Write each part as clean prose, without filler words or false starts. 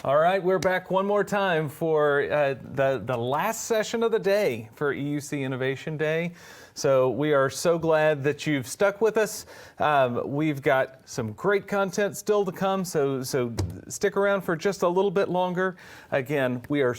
All right, we're back one more time for the last session of the day for EUC Innovation Day. So we are so glad that you've stuck with us. We've got some great content still to come, so stick around for just a little bit longer. Again, we are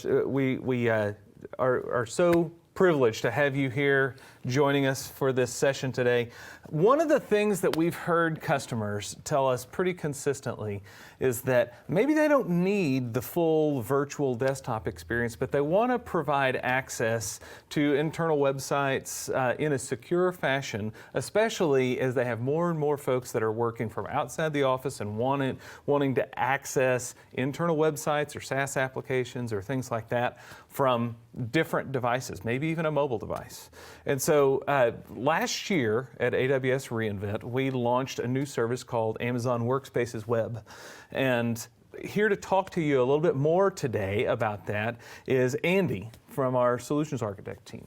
so privileged to have you here joining us for this session today. One of the things that we've heard customers tell us pretty consistently is that maybe they don't need the full virtual desktop experience, but they want to provide access to internal websites in a secure fashion, especially as they have more and more folks that are working from outside the office and wanting to access internal websites or SaaS applications or things like that from different devices, maybe even a mobile device. And so last year at AWS reInvent, we launched a new service called Amazon WorkSpaces Web. And here to talk to you a little bit more today about that is Andy from our Solutions Architect team.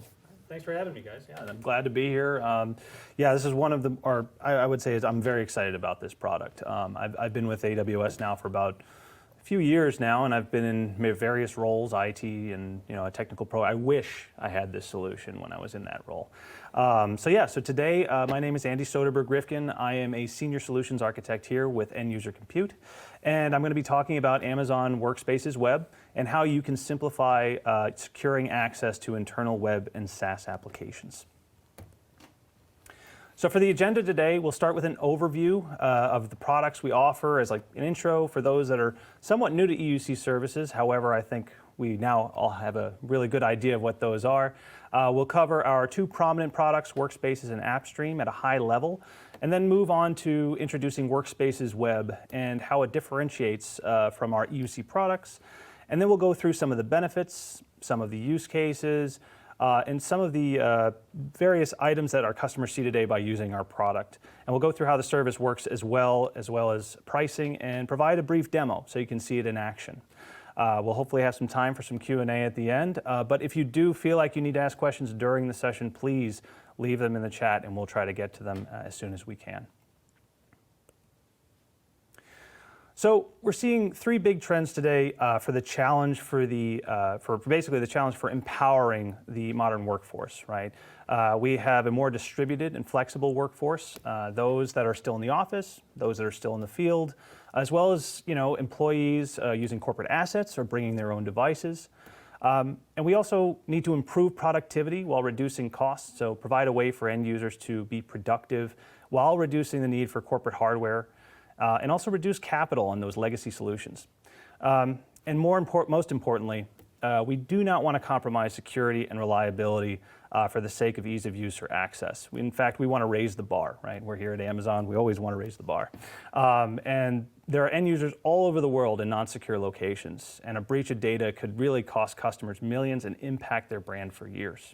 Thanks for having me, guys. Yeah, I'm glad to be here. Yeah, this is one of the, or I would say I'm very excited about this product. I've been with AWS now for about a few years now, and I've been in various roles, IT and a technical pro. I wish I had this solution when I was in that role. So today my name is Andy Soderberg-Rifkin. I am a senior solutions architect here with End User Compute, and I'm going to be talking about Amazon WorkSpaces Web and how you can simplify securing access to internal web and SaaS applications. So for the agenda today, we'll start with an overview of the products we offer as like an intro for those that are somewhat new to EUC services. However, I think we now all have a really good idea of what those are. We'll cover our two prominent products, WorkSpaces and AppStream, at a high level, and then move on to introducing WorkSpaces Web and how it differentiates from our EUC products. And then we'll go through some of the benefits, some of the use cases, and some of the various items that our customers see today by using our product. And we'll go through how the service works as well as pricing, and provide a brief demo so you can see it in action. We'll hopefully have some time for some Q&A at the end, but if you do feel like you need to ask questions during the session, please leave them in the chat and we'll try to get to them as soon as we can. So we're seeing three big trends today for the challenge for basically the challenge for empowering the modern workforce, right? We have a more distributed and flexible workforce, those that are still in the office, those that are still in the field, as well as employees using corporate assets or bringing their own devices. And we also need to improve productivity while reducing costs, so provide a way for end users to be productive while reducing the need for corporate hardware. And also reduce capital on those legacy solutions. And most importantly, we do not want to compromise security and reliability for the sake of ease of use or access. In fact, we want to raise the bar, right? We're here at Amazon, we always want to raise the bar. And there are end users all over the world in non-secure locations, and a breach of data could really cost customers millions and impact their brand for years.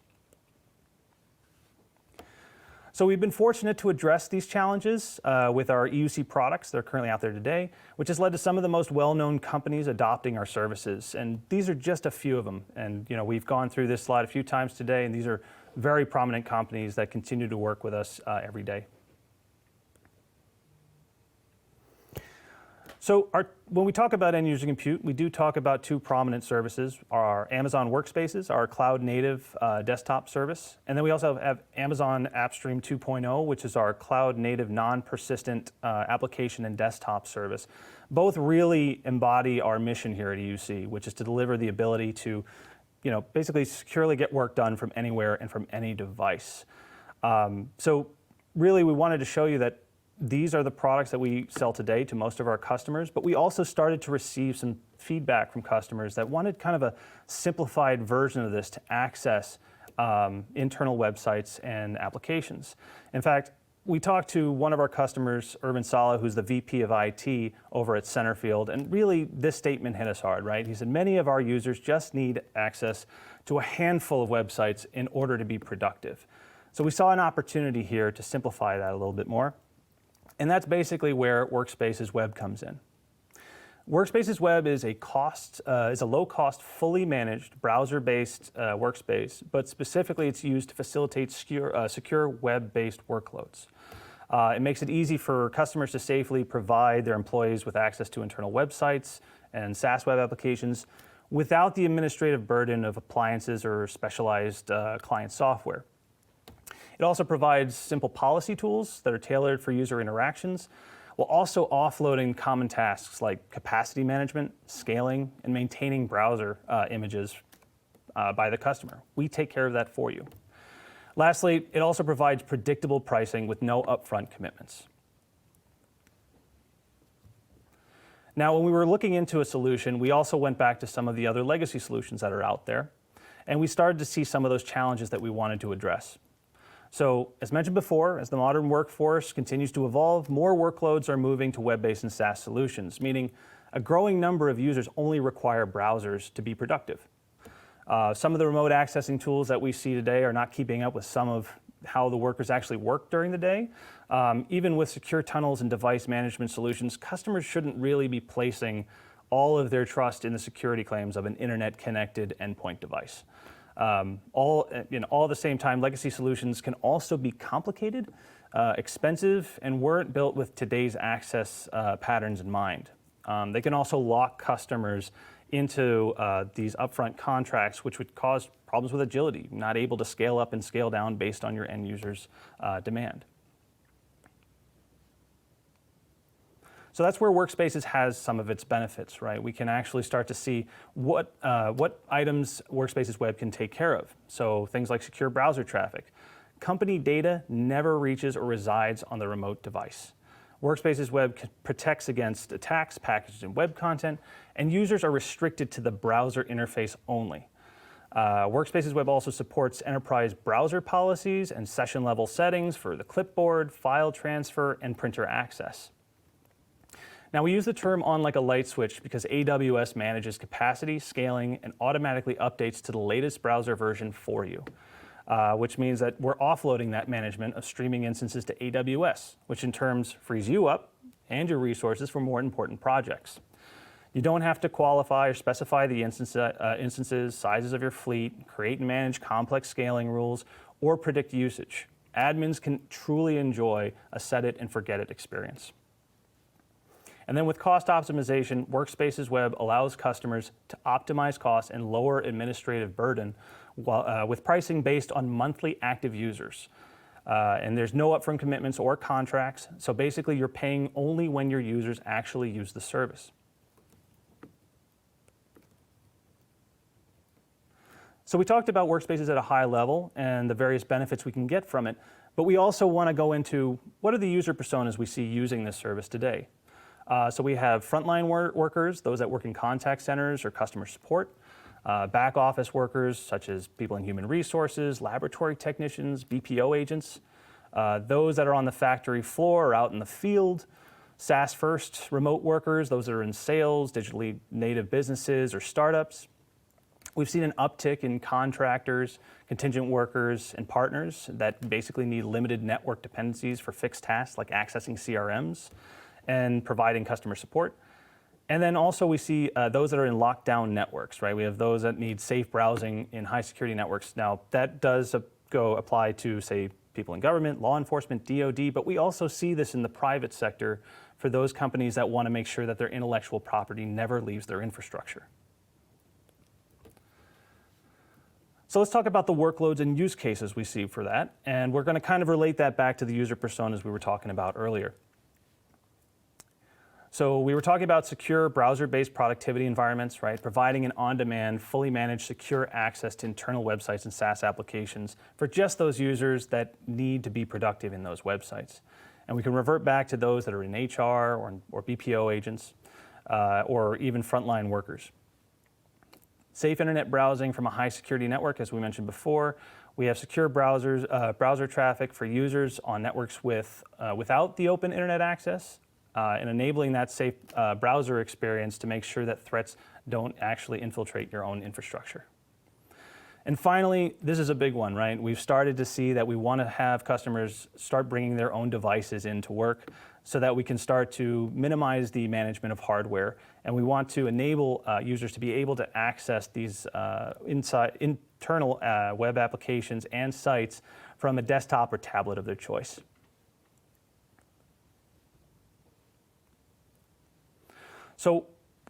So we've been fortunate to address these challenges with our EUC products that are currently out there today, which has led to some of the most well-known companies adopting our services. And these are just a few of them. And we've gone through this slide a few times today, and these are very prominent companies that continue to work with us every day. So when we talk about end user compute, we do talk about two prominent services, our Amazon WorkSpaces, our cloud-native desktop service, and then we also have Amazon AppStream 2.0, which is our cloud-native non-persistent application and desktop service. Both really embody our mission here at EUC, which is to deliver the ability to basically securely get work done from anywhere and from any device. So really we wanted to show you that these are the products that we sell today to most of our customers, but we also started to receive some feedback from customers that wanted kind of a simplified version of this to access internal websites and applications. In fact, we talked to one of our customers, Urban Sala, who's the VP of IT over at Centerfield, and really this statement hit us hard, right? He said, many of our users just need access to a handful of websites in order to be productive. So we saw an opportunity here to simplify that a little bit more. And that's basically where WorkSpaces Web comes in. WorkSpaces Web is a low-cost, fully managed, browser-based workspace, but specifically it's used to facilitate secure web-based workloads. It makes it easy for customers to safely provide their employees with access to internal websites and SaaS web applications without the administrative burden of appliances or specialized client software. It also provides simple policy tools that are tailored for user interactions, while also offloading common tasks like capacity management, scaling, and maintaining browser images by the customer. We take care of that for you. Lastly, it also provides predictable pricing with no upfront commitments. Now, when we were looking into a solution, we also went back to some of the other legacy solutions that are out there, and we started to see some of those challenges that we wanted to address. So, as mentioned before, as the modern workforce continues to evolve, more workloads are moving to web-based and SaaS solutions, meaning a growing number of users only require browsers to be productive. Some of the remote accessing tools that we see today are not keeping up with some of how the workers actually work during the day. Even with secure tunnels and device management solutions, customers shouldn't really be placing all of their trust in the security claims of an internet-connected endpoint device. All at the same time, legacy solutions can also be complicated, expensive, and weren't built with today's access patterns in mind. They can also lock customers into these upfront contracts, which would cause problems with agility, not able to scale up and scale down based on your end user's demand. So that's where WorkSpaces has some of its benefits, right? We can actually start to see what items WorkSpaces Web can take care of. So things like secure browser traffic. Company data never reaches or resides on the remote device. WorkSpaces Web protects against attacks packaged in web content, and users are restricted to the browser interface only. WorkSpaces Web also supports enterprise browser policies and session-level settings for the clipboard, file transfer, and printer access. Now, we use the term on like a light switch because AWS manages capacity, scaling, and automatically updates to the latest browser version for you. Which means that we're offloading that management of streaming instances to AWS, which in turn frees you up and your resources for more important projects. You don't have to qualify or specify the instances, sizes of your fleet, create and manage complex scaling rules, or predict usage. Admins can truly enjoy a set it and forget it experience. And then with cost optimization, WorkSpaces Web allows customers to optimize costs and lower administrative burden with pricing based on monthly active users. And there's no upfront commitments or contracts, so basically you're paying only when your users actually use the service. So we talked about WorkSpaces at a high level and the various benefits we can get from it, but we also want to go into what are the user personas we see using this service today. So we have frontline workers, those that work in contact centers or customer support, back office workers such as people in human resources, laboratory technicians, BPO agents, those that are on the factory floor or out in the field, SaaS first remote workers, those that are in sales, digitally native businesses or startups. We've seen an uptick in contractors, contingent workers, and partners that basically need limited network dependencies for fixed tasks like accessing CRMs and providing customer support. And then also we see those that are in lockdown networks, right? We have those that need safe browsing in high security networks. Now that does apply to, say, people in government, law enforcement, DoD, but we also see this in the private sector for those companies that want to make sure that their intellectual property never leaves their infrastructure. So let's talk about the workloads and use cases we see for that. And we're going to kind of relate that back to the user personas we were talking about earlier. So we were talking about secure browser-based productivity environments, right? Providing an on-demand, fully managed, secure access to internal websites and SaaS applications for just those users that need to be productive in those websites. And we can revert back to those that are in HR or BPO agents or even frontline workers. Safe internet browsing from a high security network, as we mentioned before. We have secure browser traffic for users on networks without the open internet access, and enabling that safe browser experience to make sure that threats don't actually infiltrate your own infrastructure. And finally, this is a big one, right? We've started to see that we want to have customers start bringing their own devices into work so that we can start to minimize the management of hardware. And we want to enable users to be able to access these internal web applications and sites from a desktop or tablet of their choice. So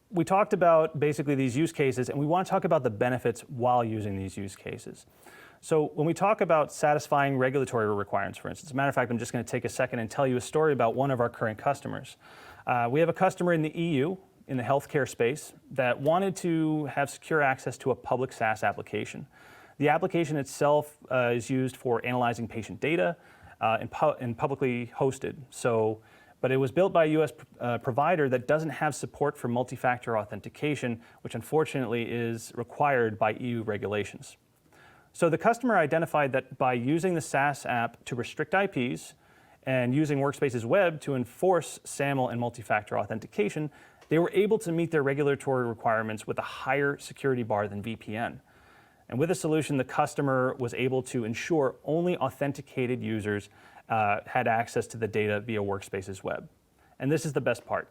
we talked about basically these use cases, and we want to talk about the benefits while using these use cases. So when we talk about satisfying regulatory requirements, for instance, as a matter of fact, I'm just going to take a second and tell you a story about one of our current customers. We have a customer in the EU, in the healthcare space, that wanted to have secure access to a public SaaS application. The application itself is used for analyzing patient data and publicly hosted. But it was built by a US provider that doesn't have support for multi-factor authentication, which unfortunately is required by EU regulations. So the customer identified that by using the SaaS app to restrict IPs and using WorkSpaces Web to enforce SAML and multi-factor authentication, they were able to meet their regulatory requirements with a higher security bar than VPN. And with the solution, the customer was able to ensure only authenticated users had access to the data via WorkSpaces Web. And this is the best part.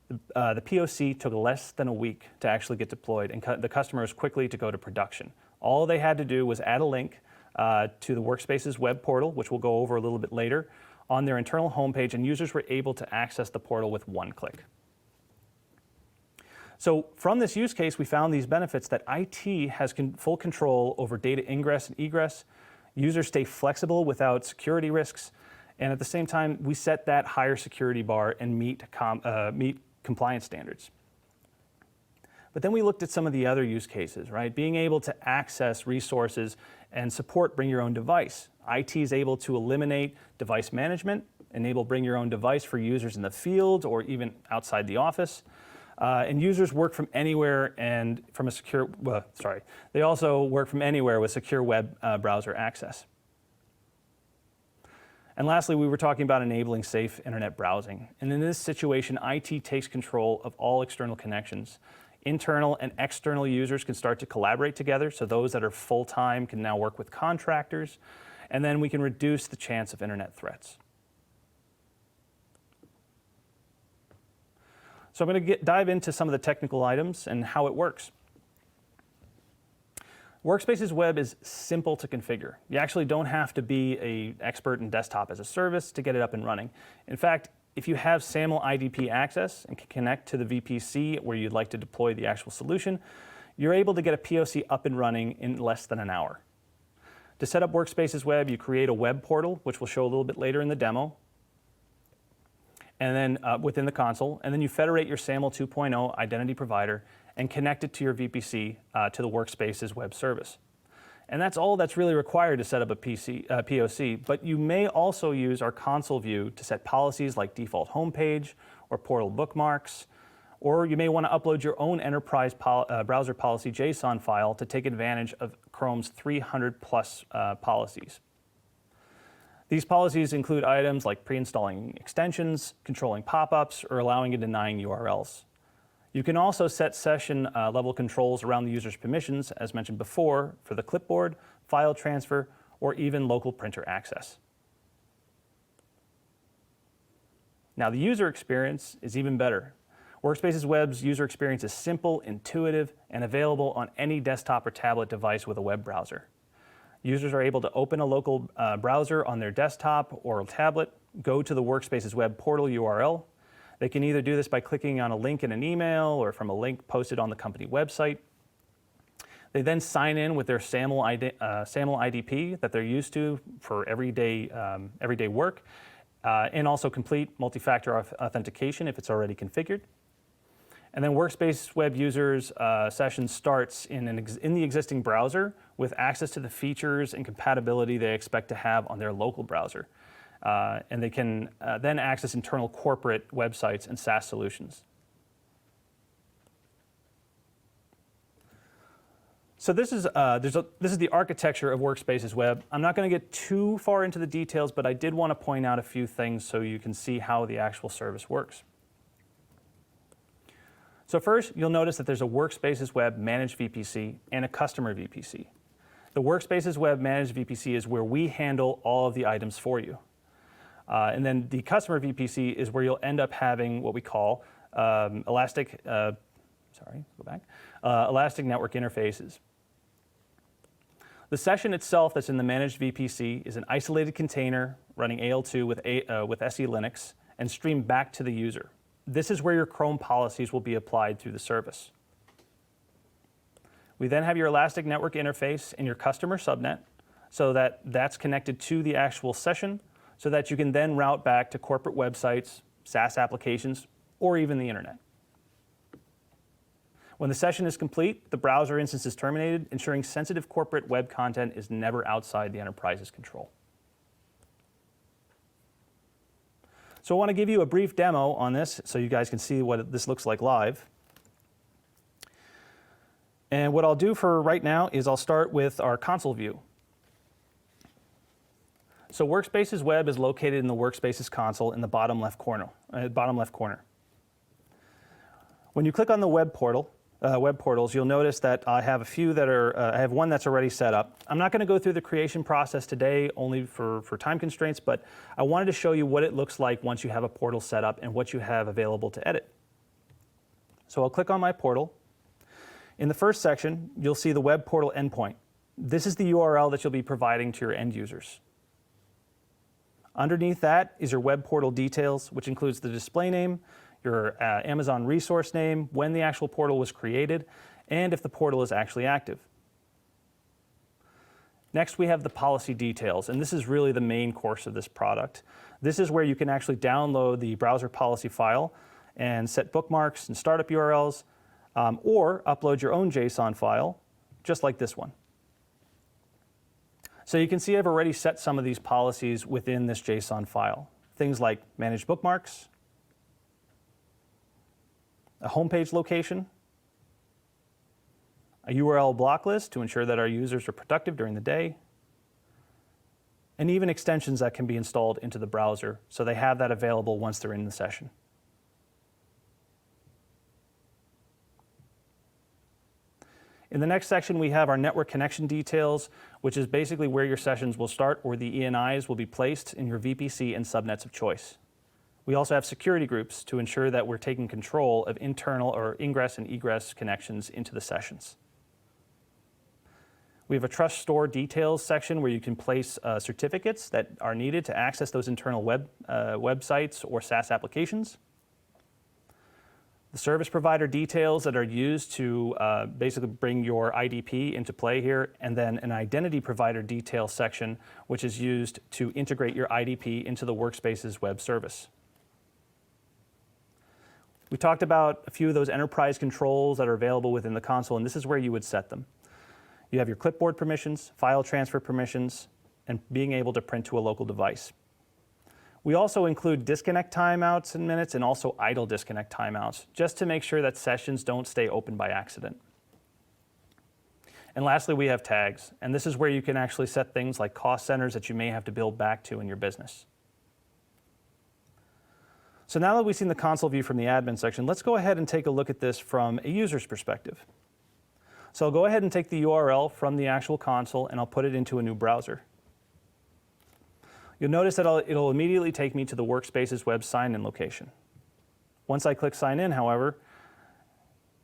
The POC took less than a week to actually get deployed, and the customer was quickly to go to production. All they had to do was add a link to the WorkSpaces web portal, which we'll go over a little bit later, on their internal homepage, and users were able to access the portal with one click. So from this use case, we found these benefits that IT has full control over data ingress and egress, users stay flexible without security risks, and at the same time, we set that higher security bar and meet compliance standards. But then we looked at some of the other use cases, right? Being able to access resources and support bring your own device. IT is able to eliminate device management, enable bring your own device for users in the field or even outside the office. And users work from anywhere and from a secure, they also work from anywhere with secure web browser access. And lastly, we were talking about enabling safe internet browsing. And in this situation, IT takes control of all external connections. Internal and external users can start to collaborate together, so those that are full-time can now work with contractors, and then we can reduce the chance of internet threats. So I'm going to dive into some of the technical items and how it works. WorkSpaces Web is simple to configure. You actually don't have to be an expert in desktop as a service to get it up and running. In fact, if you have SAML IDP access and can connect to the VPC where you'd like to deploy the actual solution, you're able to get a POC up and running in less than an hour. To set up WorkSpaces Web, you create a web portal, which we'll show a little bit later in the demo, and then within the console, and then you federate your SAML 2.0 identity provider and connect it to your VPC to the WorkSpaces web service. And that's all that's really required to set up a POC, but you may also use our console view to set policies like default homepage or portal bookmarks, or you may want to upload your own enterprise browser policy JSON file to take advantage of Chrome's 300 plus policies. These policies include items like pre-installing extensions, controlling pop-ups, or allowing and denying URLs. You can also set session level controls around the user's permissions, as mentioned before, for the clipboard, file transfer, or even local printer access. Now, the user experience is even better. WorkSpaces Web's user experience is simple, intuitive, and available on any desktop or tablet device with a web browser. Users are able to open a local browser on their desktop or tablet, go to the WorkSpaces Web portal URL. They can either do this by clicking on a link in an email or from a link posted on the company website. They then sign in with their SAML IDP that they're used to for everyday work, and also complete multi-factor authentication if it's already configured. And then WorkSpaces Web users' session starts in the existing browser with access to the features and compatibility they expect to have on their local browser. And they can then access internal corporate websites and SaaS solutions. So this is the architecture of WorkSpaces Web. I'm not going to get too far into the details, but I did want to point out a few things so you can see how the actual service works. So first, you'll notice that there's a WorkSpaces Web Managed VPC and a Customer VPC. The WorkSpaces Web Managed VPC is where we handle all of the items for you. And then the Customer VPC is where you'll end up having what we call elastic network interfaces. The session itself that's in the Managed VPC is an isolated container running AL2 with SE Linux and streamed back to the user. This is where your Chrome policies will be applied through the service. We then have your Elastic Network interface and your customer subnet, so that that's connected to the actual session, so that you can then route back to corporate websites, SaaS applications, or even the internet. When the session is complete, the browser instance is terminated, ensuring sensitive corporate web content is never outside the enterprise's control. So I want to give you a brief demo on this so you guys can see what this looks like live. And what I'll do for right now is I'll start with our console view. So WorkSpaces Web is located in the WorkSpaces console in the bottom left corner. When you click on the web portals, you'll notice that I have a few that are, I have one that's already set up. I'm not going to go through the creation process today, only for time constraints, but I wanted to show you what it looks like once you have a portal set up and what you have available to edit. So I'll click on my portal. In the first section, you'll see the web portal endpoint. This is the URL that you'll be providing to your end users. Underneath that is your web portal details, which includes the display name, your Amazon resource name, when the actual portal was created, and if the portal is actually active. Next, we have the policy details, and this is really the main course of this product. This is where you can actually download the browser policy file and set bookmarks and startup URLs, or upload your own JSON file, just like this one. So you can see I've already set some of these policies within this JSON file. Things like manage bookmarks, a homepage location, a URL block list to ensure that our users are productive during the day, and even extensions that can be installed into the browser so they have that available once they're in the session. In the next section, we have our network connection details, which is basically where your sessions will start or the ENIs will be placed in your VPC and subnets of choice. We also have security groups to ensure that we're taking control of internal or ingress and egress connections into the sessions. We have a trust store details section where you can place certificates that are needed to access those internal websites or SaaS applications. The service provider details that are used to basically bring your IDP into play here, and then an identity provider detail section, which is used to integrate your IDP into the WorkSpaces web service. We talked about a few of those enterprise controls that are available within the console, and this is where you would set them. You have your clipboard permissions, file transfer permissions, and being able to print to a local device. We also include disconnect timeouts in minutes and also idle disconnect timeouts, just to make sure that sessions don't stay open by accident. And lastly, we have tags, and this is where you can actually set things like cost centers that you may have to build back to in your business. So now that we've seen the console view from the admin section, let's go ahead and take a look at this from a user's perspective. So I'll go ahead and take the URL from the actual console and I'll put it into a new browser. You'll notice that it'll immediately take me to the WorkSpaces web sign-in location. Once I click sign in, however,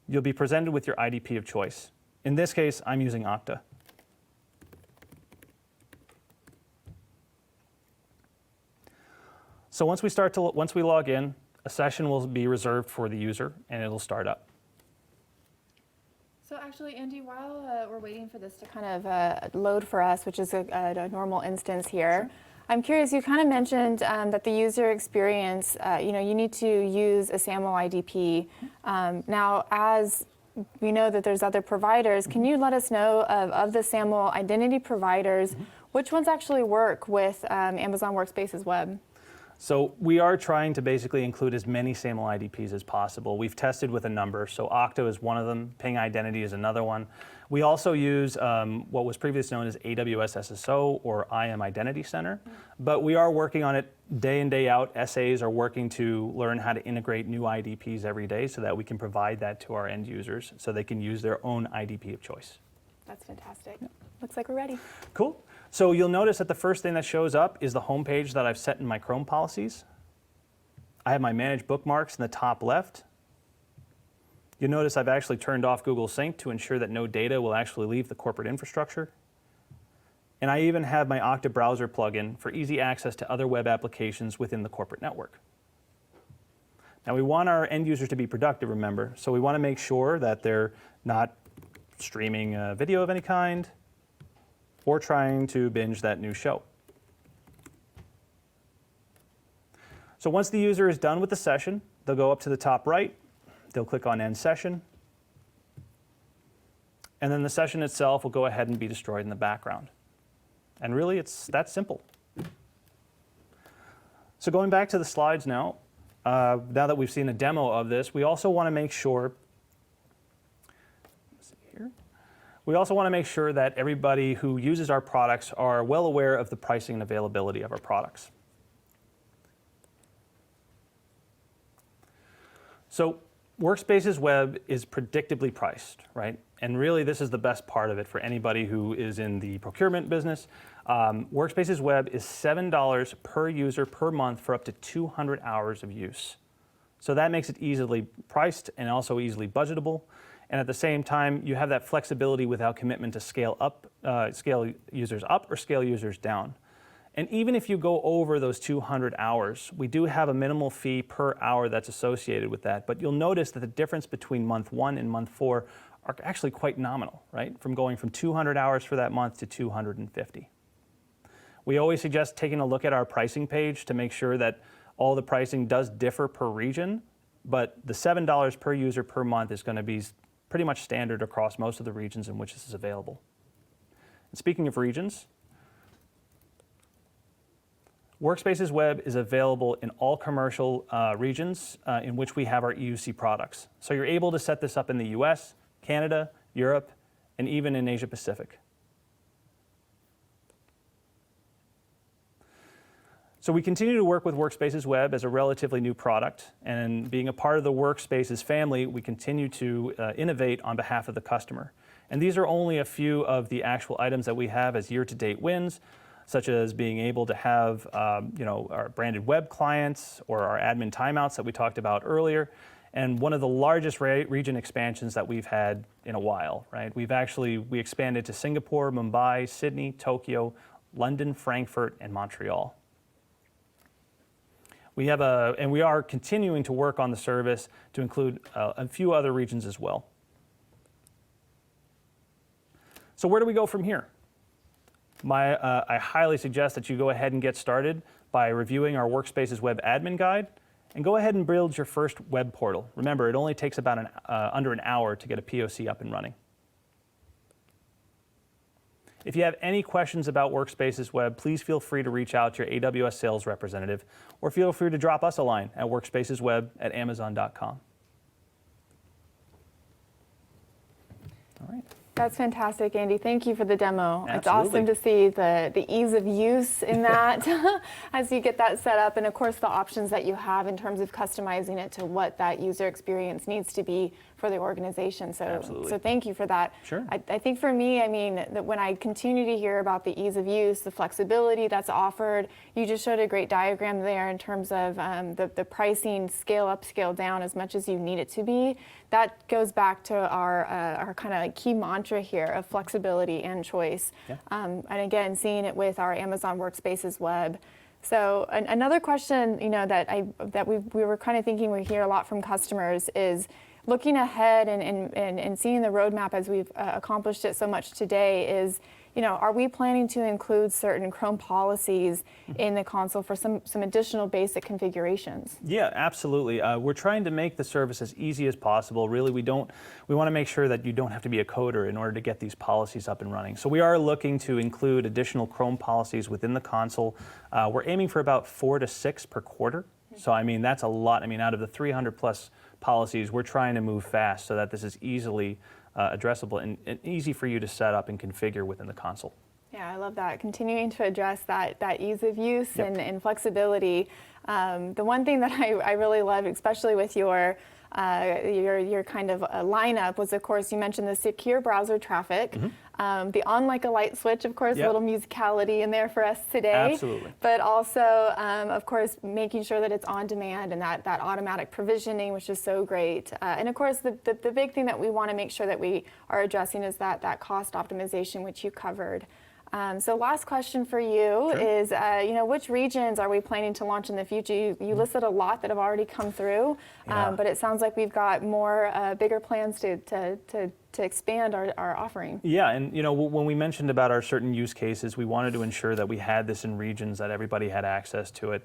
you'll be presented with your IDP of choice. In this case, I'm using Okta. So once we log in, a session will be reserved for the user and it'll start up. So actually, Andy, while we're waiting for this to kind of load for us, which is a normal instance here, sure. I'm curious, you kind of mentioned that the user experience, you need to use a SAML IDP. Now, as we know that there's other providers, can you let us know of the SAML identity providers, which ones actually work with Amazon WorkSpaces Web? So we are trying to basically include as many SAML IDPs as possible. We've tested with a number. So Okta is one of them. Ping Identity is another one. We also use what was previously known as AWS SSO or IAM Identity Center. But we are working on it day in, day out. SAs are working to learn how to integrate new IDPs every day so that we can provide that to our end users so they can use their own IDP of choice. That's fantastic. Yeah. Looks like we're ready. Cool. So you'll notice that the first thing that shows up is the home page that I've set in my Chrome policies. I have my manage bookmarks in the top left. You'll notice I've actually turned off Google Sync to ensure that no data will actually leave the corporate infrastructure. And I even have my Okta browser plugin for easy access to other web applications within the corporate network. Now we want our end users to be productive, remember, so we want to make sure that they're not streaming a video of any kind or trying to binge that new show. So once the user is done with the session, they'll go up to the top right, they'll click on End Session, and then the session itself will go ahead and be destroyed in the background. And really, it's that simple. So going back to the slides now, now that we've seen a demo of this, we also want to make sure, that everybody who uses our products are well aware of the pricing and availability of our products. So WorkSpaces Web is predictably priced, right? And really, this is the best part of it for anybody who is in the procurement business. WorkSpaces Web is $7 per user per month for up to 200 hours of use. So that makes it easily priced and also easily budgetable. And at the same time, you have that flexibility without commitment to scale users up or scale users down. And even if you go over those 200 hours, we do have a minimal fee per hour that's associated with that. But you'll notice that the difference between month 1 and month 4 are actually quite nominal, right? From going from 200 hours for that month to 250. We always suggest taking a look at our pricing page to make sure that all the pricing does differ per region, but the $7 per user per month is going to be pretty much standard across most of the regions in which this is available. And speaking of regions, WorkSpaces Web is available in all commercial regions in which we have our EUC products. So you're able to set this up in the US, Canada, Europe, and even in Asia Pacific. So we continue to work with WorkSpaces Web as a relatively new product, and being a part of the WorkSpaces family, we continue to innovate on behalf of the customer. And these are only a few of the actual items that we have as year-to-date wins, such as being able to have our branded web clients or our admin timeouts that we talked about earlier, and one of the largest region expansions that we've had in a while, right? We expanded to Singapore, Mumbai, Sydney, Tokyo, London, Frankfurt, and Montreal. We are continuing to work on the service to include a few other regions as well. So where do we go from here? I highly suggest that you go ahead and get started by reviewing our WorkSpaces Web Admin Guide, and go ahead and build your first web portal. Remember, it only takes about under an hour to get a POC up and running. If you have any questions about WorkSpaces Web, please feel free to reach out to your AWS sales representative, or feel free to drop us a line at workspacesweb@amazon.com. All right. That's fantastic, Andy. Thank you for the demo. Absolutely. It's awesome to see the ease of use in that as you get that set up, and of course the options that you have in terms of customizing it to what that user experience needs to be for the organization. So thank you for that. Sure. I think for me, that when I continue to hear about the ease of use, the flexibility that's offered, you just showed a great diagram there in terms of the pricing, scale up, scale down as much as you need it to be. That goes back to our kind of key mantra here of flexibility and choice. Yeah. And again, seeing it with our Amazon WorkSpaces Web. So another question, that we were kind of thinking we hear a lot from customers is looking ahead and seeing the roadmap as we've accomplished it so much today is, are we planning to include certain Chrome policies in the console for some additional basic configurations? Yeah, absolutely. We're trying to make the service as easy as possible. Really, we want to make sure that you don't have to be a coder in order to get these policies up and running. So we are looking to include additional Chrome policies within the console. We're aiming for about 4 to 6 per quarter. So that's a lot. Out of the 300 plus policies, we're trying to move fast so that this is easily addressable and easy for you to set up and configure within the console. Yeah, I love that. Continuing to address that ease of use and flexibility. The one thing that I really love, especially with your kind of lineup, was of course you mentioned the secure browser traffic, the on like a light switch, of course, a little musicality in there for us today. Absolutely. But also, of course, making sure that it's on demand and that automatic provisioning, which is so great. And of course, the big thing that we want to make sure that we are addressing is that cost optimization, which you covered. So last question for you is, which regions are we planning to launch in the future? You listed a lot that have already come through, but it sounds like we've got more bigger plans to expand our offering. Yeah, and when we mentioned about our certain use cases, we wanted to ensure that we had this in regions that everybody had access to it.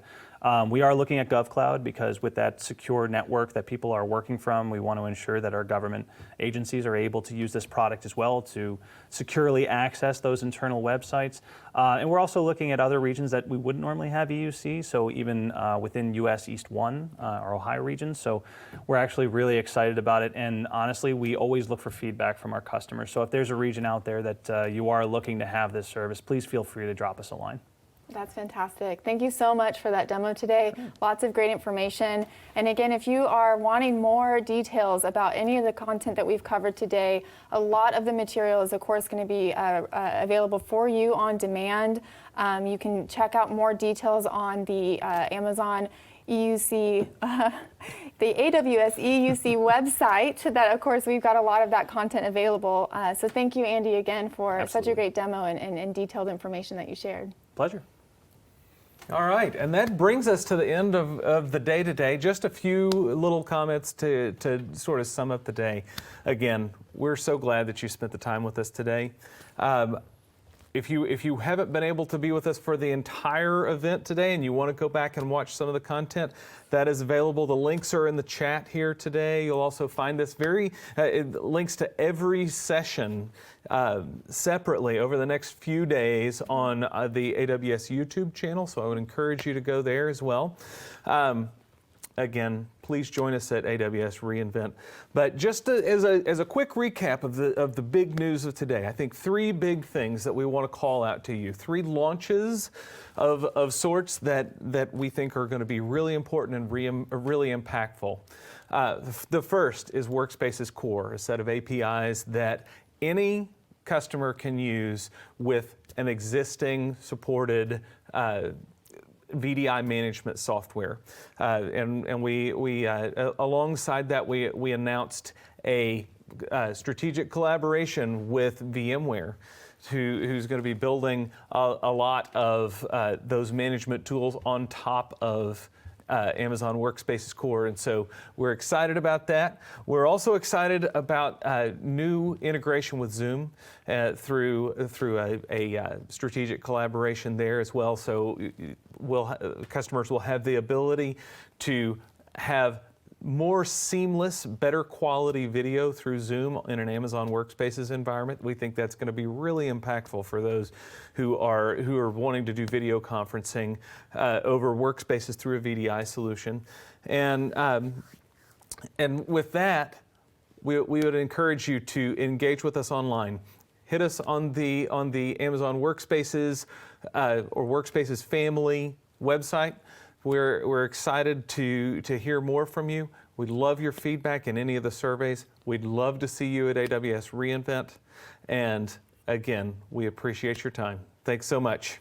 We are looking at GovCloud because with that secure network that people are working from, we want to ensure that our government agencies are able to use this product as well to securely access those internal websites. And we're also looking at other regions that we wouldn't normally have EUC, so even within US East 1, our Ohio region. So we're actually really excited about it, and honestly, we always look for feedback from our customers. So if there's a region out there that you are looking to have this service, please feel free to drop us a line. That's fantastic. Thank you so much for that demo today. Lots of great information. And again, if you are wanting more details about any of the content that we've covered today, a lot of the material is, of course, going to be available for you on demand. You can check out more details on the Amazon EUC, the AWS EUC website. That, of course, we've got a lot of that content available. So thank you, Andy, again, for such a great demo and detailed information that you shared. Pleasure. All right, and that brings us to the end of the day today. Just a few little comments to sort of sum up the day. Again, we're so glad that you spent the time with us today. If you haven't been able to be with us for the entire event today and you want to go back and watch some of the content, that is available. The links are in the chat here today. You'll also find this links to every session separately over the next few days on the AWS YouTube channel, so I would encourage you to go there as well. Again, please join us at AWS reInvent. But just as a quick recap of the big news of today, I think three big things that we want to call out to you. Three launches of sorts that we think are going to be really important and really impactful. The first is WorkSpaces Core, a set of APIs that any customer can use with an existing supported VDI management software, and we alongside that we announced a strategic collaboration with VMware, who's going to be building a lot of those management tools on top of Amazon WorkSpaces Core, and so we're excited about that. We're also excited about new integration with Zoom through a strategic collaboration there as well. So customers will have the ability to have more seamless, better quality video through Zoom in an Amazon WorkSpaces environment. We think that's going to be really impactful for those who are wanting to do video conferencing over WorkSpaces through a VDI solution. And with that, we would encourage you to engage with us online. Hit us on the Amazon WorkSpaces or WorkSpaces family website. We're excited to hear more from you. We'd love your feedback in any of the surveys. We'd love to see you at AWS reInvent. And again, we appreciate your time. Thanks so much.